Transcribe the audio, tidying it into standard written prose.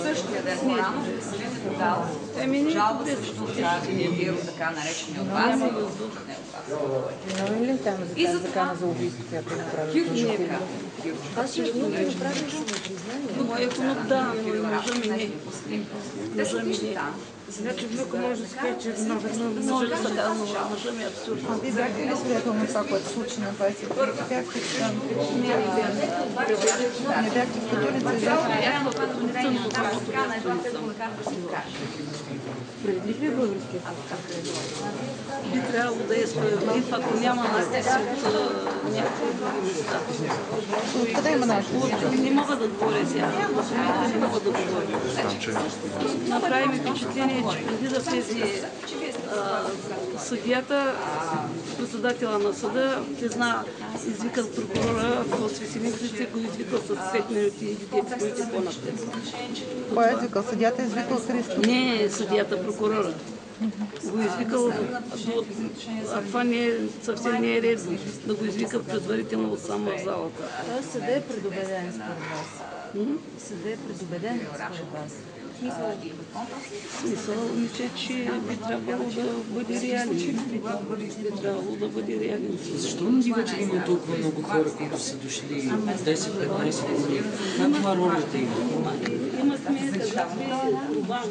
Същия ден по-рано съдът е подал жалба срещу граждания бил така наречения от вас. Виновен ли там за тази закана за убийство, която е направила? Аз също не направих. Моя внук, да, но и мъжа ми не. Те са вижте там. Значи внука може да се каже, че е виновен. Може да се казва, но мъжа ми е абсурдно. А вие бяхте ли свидетел на това, което се случи на 23? Бяхте там? Не бяхте в Катулица? Справедлив ли е българския Би трябвало да е справедлив, ако няма натиск от някакви други места. Къде има натиск? Не мога да говоря сега. Не мога да говоря. Направи ми впечатление, че преди да влезе съдията, председателя на съда, те зна, извикал прокурора, в Свесеник лице го извикал с 5 минути и детето, които по-напред. Кой е извикал? Съдията е извикал Христо? Не съдията, прокурора. Го извикал, а това съвсем не е редно, да го извика предварително само в залата. Тоест съдът е предубеден според вас? Съдът е предубеден според вас? Смисъл, мисля, че би трябвало да бъде реален. Би трябвало да бъде реален. Защо не вече има толкова много хора, които са дошли 10-15 години? Каква ролята има? Има кмета, какви Рубан,